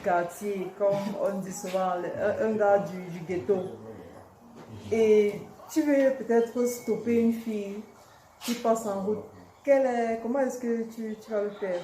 quartier, comme on dit souvent, un gars du ghetto. Et tu veux peut-être stopper une fille qui passe en route. Comment est-ce que tu vas le faire?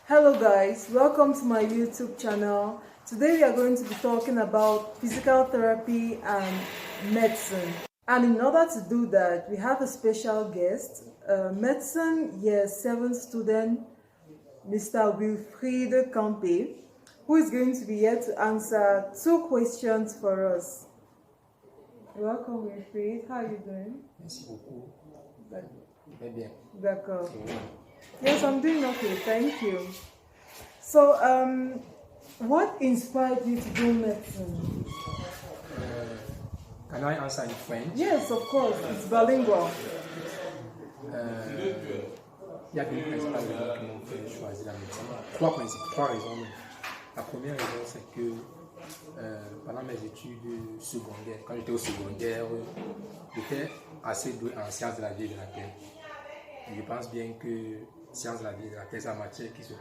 Hello guys, welcome to my YouTube channel. Today we are going to be talking about physical therapy and medicine. And in order to do that, we have a special guest, medicine year 7 student, Mr. Wilfried Campe, who is going to be here to answer 2 questions for us. Welcome Wilfried, how are you doing? Merci beaucoup. Très bien. D'accord. Yes, I'm doing okay, thank you. So, what inspired you to do medicine? Can I answer in French? Yes, of course, it's bilingual. Il y a 2 principales raisons qui m'ont fait choisir la médecine. 3 raisons. La première raison, c'est que pendant mes études secondaires, quand j'étais au secondaire, j'étais assez doué en sciences de la vie et de la terre. Et je pense bien que sciences de la vie et de la terre, c'est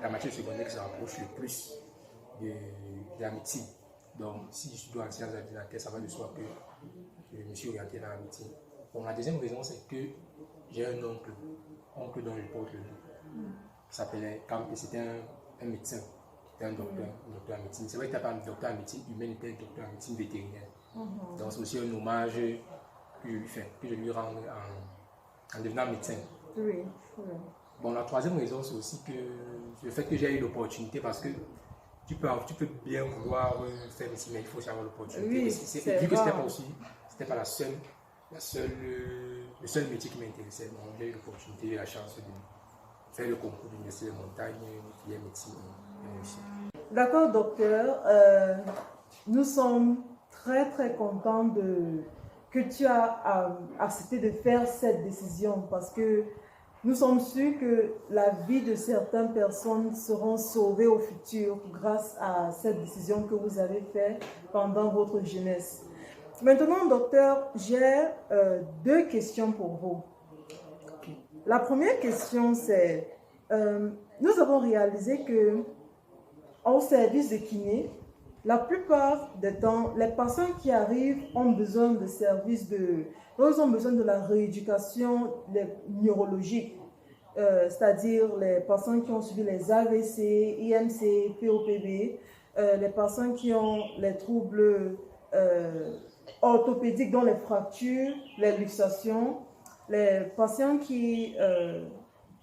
la matière secondaire qui se rapproche le plus de la médecine. Donc, si je suis doué en sciences de la vie et de la terre, ça va de soi que je me suis orienté dans la médecine. Donc, la deuxième raison, c'est que j'ai un oncle dont je porte le nom, qui s'appelait Campe, c'était un médecin, c'était un docteur en médecine. C'est vrai qu'il n'était pas un docteur en médecine humaine, il était un docteur en médecine vétérinaire. Donc, c'est aussi un hommage que je lui fais, que je lui rends en devenant médecin. Oui. Bon, la troisième raison, c'est aussi que le fait que j'ai eu l'opportunité, parce que tu peux bien vouloir faire médecine, mais il faut aussi avoir l'opportunité. Oui, vu que c'était pas le seul métier qui m'intéressait. Donc, j'ai eu l'opportunité, j'ai eu la chance de faire le concours de l'Université de Montagne, qui est médecine et réussi. D'accord, docteur. Nous sommes très très contents que tu as accepté de faire cette décision parce que nous sommes sûrs que la vie de certaines personnes seront sauvées au futur grâce à cette décision que vous avez faite pendant votre jeunesse. Maintenant, docteur, j'ai 2 questions pour vous. La première question, c'est nous avons réalisé que au service de kiné, la plupart des temps, les patients qui arrivent ont besoin de services ils ont besoin de la rééducation neurologique, c'est-à-dire les patients qui ont subi les AVC, IMC, POPB, les patients qui ont les troubles orthopédiques dont les fractures, les luxations, les patients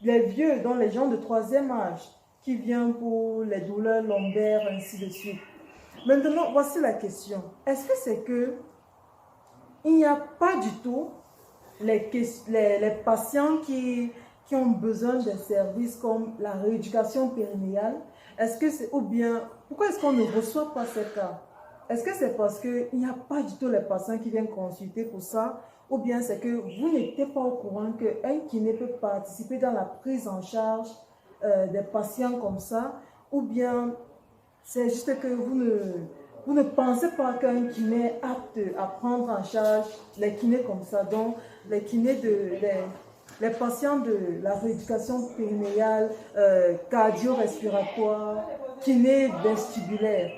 les vieux, dont les gens de 3e âge, qui viennent pour les douleurs lombaires, ainsi de suite. Maintenant, voici la question. Est-ce que c'est que il n'y a pas du tout les patients qui ont besoin de services comme la rééducation périnéale? Est-ce que c'est, ou bien, pourquoi est-ce qu'on ne reçoit pas ces cas? Est-ce que c'est parce qu'il n'y a pas du tout les patients qui viennent consulter pour ça? Ou bien c'est que vous n'étiez pas au courant qu'un kiné peut participer dans la prise en charge des patients comme ça? Ou bien c'est juste que vous ne pensez pas qu'un kiné est apte à prendre en charge les kinés comme ça, donc les patients de la rééducation périnéale, cardio-respiratoire, kiné vestibulaire.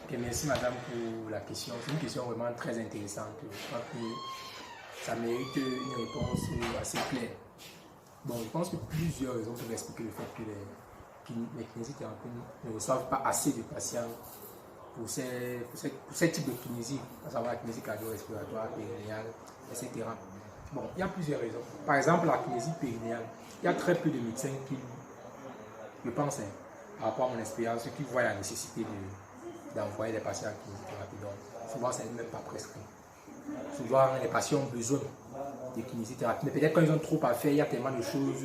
Okay, merci madame pour la question. C'est une question vraiment très intéressante. Je crois que ça mérite une réponse assez claire. Bon, je pense que plusieurs raisons peuvent expliquer le fait que les kinésithérapeutes ne reçoivent pas assez de patients pour ces types de kinésie, à savoir la kinésie cardio-respiratoire, périnéale, etc. Bon, il y a plusieurs raisons. Par exemple, la kinésie périnéale, il y a très peu de médecins qui, je pense, par rapport à mon expérience, qui voient la nécessité d'envoyer des patients en kinésithérapie. Donc, souvent, ça n'est même pas prescrit. Souvent, les patients ont besoin de kinésithérapie. Mais peut-être quand ils ont trop à faire, il y a tellement de choses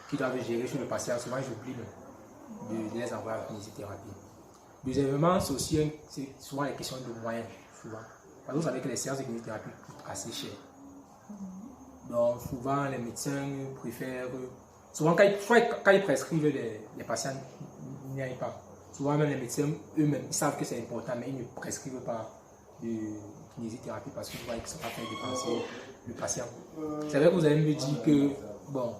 qu'ils doivent gérer sur le patient. Souvent, ils oublient de les envoyer en kinésithérapie. Deuxièmement, c'est souvent les questions de moyens. Souvent. Parce que vous savez que les séances de kinésithérapie coûtent assez cher. Donc, souvent, les médecins préfèrent. Souvent, quand ils prescrivent les patients n'y aillent pas. Souvent, même les médecins eux-mêmes, ils savent que c'est important, mais ils ne prescrivent pas de kinésithérapie parce qu'ils voient que ça va faire dépenser le patient. C'est vrai que vous allez me dire que, bon,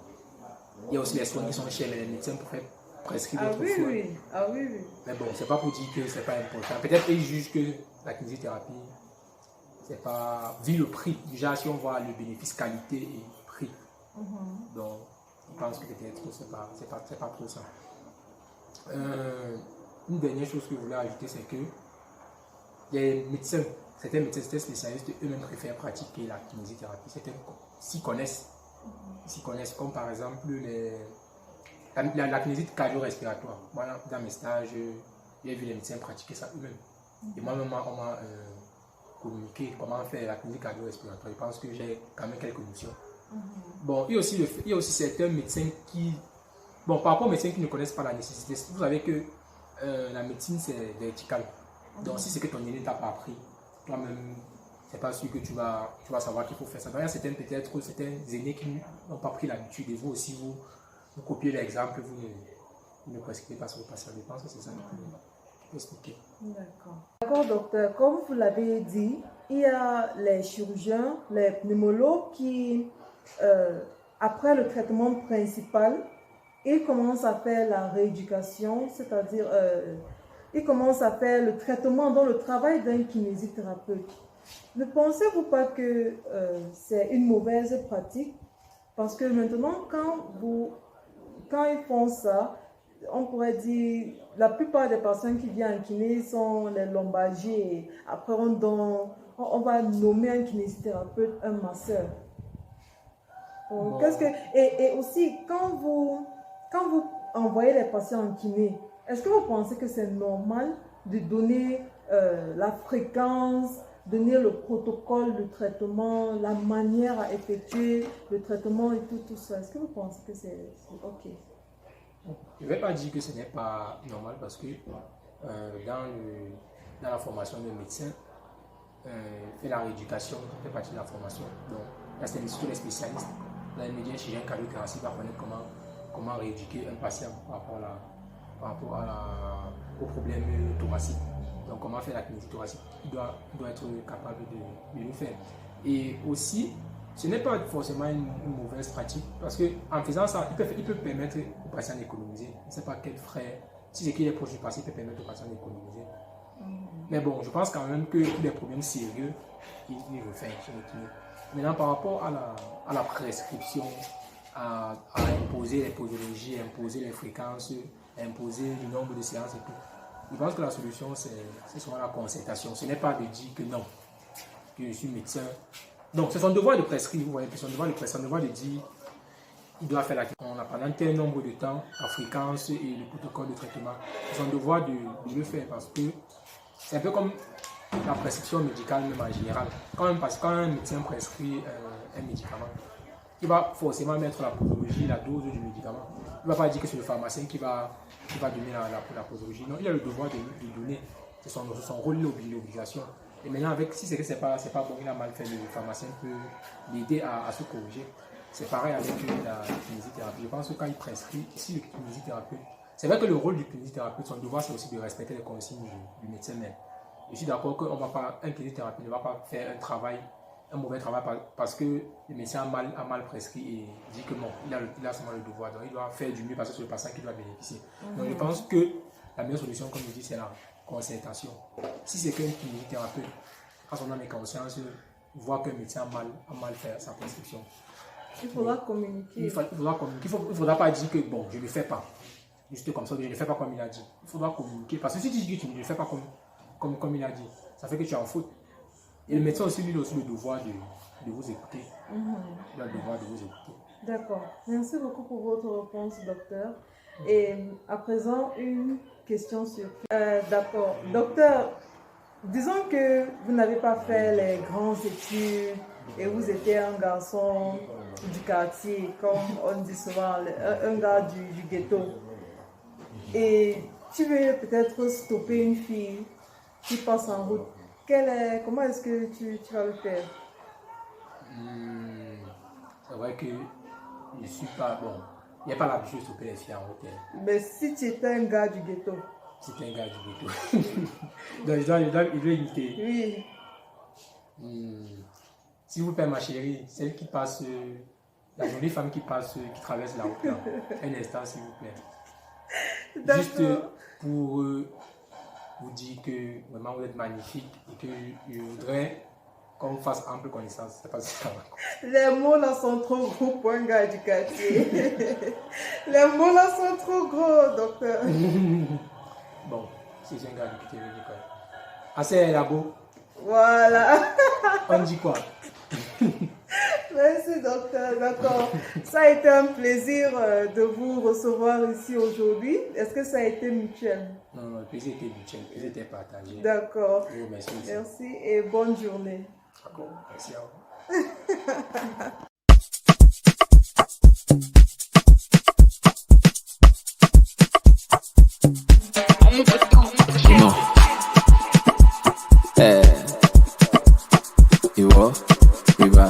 il y a aussi les soins qui sont chers, mais les médecins préfèrent prescrire d'autres soins. Oui. Ah oui. Mais bon, c'est pas pour dire que c'est pas important. Peut-être qu'ils jugent que la kinésithérapie, c'est pas. Vu le prix, déjà, si on voit le bénéfice qualité et prix, donc je pense que peut-être c'est pas trop ça. Une dernière chose que je voulais ajouter, c'est que les médecins, certains médecins, certains spécialistes, eux-mêmes préfèrent pratiquer la kinésithérapie. Certains s'y connaissent, comme par exemple la kinésithérapie cardio-respiratoire. Moi, dans mes stages, j'ai vu les médecins pratiquer ça eux-mêmes. Et moi-même, on m'a communiqué comment faire la kinésithérapie cardio-respiratoire. Je pense que j'ai quand même quelques notions. Bon, il y a aussi certains médecins qui... Bon, par rapport aux médecins qui ne connaissent pas la nécessité, vous savez que la médecine, c'est vertical. Donc, si c'est que ton aîné ne t'a pas appris, toi-même, c'est pas sûr que tu vas savoir qu'il faut faire ça. Donc, il y a certains aînés qui n'ont pas pris l'habitude et vous aussi, vous copiez l'exemple, vous ne prescrivez pas sur vos patients. Je pense que c'est ça qu'il faut expliquer. D'accord, docteur. Comme vous l'avez dit, il y a les chirurgiens, les pneumologues qui, après le traitement principal, ils commencent à faire la rééducation, c'est-à-dire ils commencent à faire le traitement dans le travail d'un kinésithérapeute. Ne pensez-vous pas que c'est une mauvaise pratique? Parce que maintenant, quand ils font ça, on pourrait dire la plupart des personnes qui viennent en kiné sont les lombalgies. Après, on va nommer un kinésithérapeute un masseur. Bon. Et aussi, quand vous envoyez les patients en kiné, est-ce que vous pensez que c'est normal de donner la fréquence, donner le protocole de traitement, la manière à effectuer le traitement et tout ça? Est-ce que vous pensez que c'est OK? Je ne vais pas dire que ce n'est pas normal parce que dans la formation de médecin, fait la rééducation, fait partie de la formation. Donc, là, c'est surtout les spécialistes. Là, le médecin chirurgien cardio-thoracique va connaître comment rééduquer un patient par rapport au problème thoracique. Donc, comment faire la kinésithérapie thoracique. Il doit être capable de le faire. Et aussi, ce n'est pas forcément une mauvaise pratique parce qu'en faisant ça, il peut permettre au patient d'économiser. Je ne sais pas quel frais, si c'est qu'il est proche du patient, il peut permettre au patient d'économiser. Mais bon, je pense quand même que tous les problèmes sérieux, il le fait sur le kiné. Maintenant, par rapport à la prescription, à imposer les posologies, imposer les fréquences, imposer le nombre de séances et tout, je pense que la solution, c'est souvent la concertation. Ce n'est pas de dire que non, que je suis médecin. Donc, c'est son devoir de prescrire, vous voyez, c'est son devoir de dire il doit faire on a pendant tel nombre de temps la fréquence et le protocole de traitement. C'est son devoir de le faire parce que c'est un peu comme la prescription médicale même en général. Quand un médecin prescrit un médicament, il va forcément mettre la posologie, la dose du médicament. Il ne va pas dire que c'est le pharmacien qui va donner la posologie. Non, il a le devoir de donner. C'est son rôle, l'obligation. Et maintenant, si c'est que c'est pas bon, il a mal fait, le pharmacien peut l'aider à se corriger. C'est pareil avec la kinésithérapie. Je pense que quand il prescrit, si le kinésithérapeute, c'est vrai que le rôle du kinésithérapeute, son devoir, c'est aussi de respecter les consignes du médecin même. Je suis d'accord qu'un kinésithérapeute ne va pas faire un mauvais travail parce que le médecin a mal prescrit et dit que non, il a seulement le devoir. Donc il doit faire du mieux parce que c'est le patient qui doit bénéficier. Donc je pense que la meilleure solution, comme je dis, c'est la concertation. Si c'est qu'un kinésithérapeute, à son âme et conscience, voit qu'un médecin a mal fait sa prescription, il faudra communiquer. Il ne faudra pas dire que bon, je ne le fais pas. Juste comme ça, je ne le fais pas comme il a dit. Il faudra communiquer. Parce que si tu dis que tu ne le fais pas comme il a dit, ça fait que tu es en faute. Et le médecin aussi, lui, a aussi le devoir de vous écouter. Il a le devoir de vous écouter. D'accord. Merci beaucoup pour votre réponse, docteur. Et à présent, une question sur... D'accord. Docteur, disons que vous n'avez pas fait les grandes études et vous étiez un garçon du quartier, comme on dit souvent, un gars du ghetto. Et tu veux peut-être stopper une fille qui passe en route. Comment est-ce que tu vas le faire? vrai que je ne suis pas bon. Il n'y a pas l'habitude de souper les filles en hôtel. Mais si tu étais un gars du ghetto. Si tu es un gars du ghetto. Donc il doit imiter. Oui. S'il vous plaît, ma chérie, celle qui passe, la jolie femme qui passe, qui traverse la route là. Un instant, s'il vous plaît. Juste pour vous dire que vraiment vous êtes magnifique et que je voudrais qu'on fasse ample connaissance. C'est pas si ça va. Les mots là sont trop gros pour un gars du quartier. Les mots là sont trop gros, docteur. Bon, si c'est un gars du quartier, je dis quoi? Assez là-bas. Voilà. On dit quoi? Merci, docteur. D'accord. Ça a été un plaisir de vous recevoir ici aujourd'hui. Est-ce que ça a été mutuel? Non, le plaisir était mutuel, le plaisir était partagé. D'accord. Merci. Merci et bonne journée. D'accord, merci à vous. No. Iwo, Riba.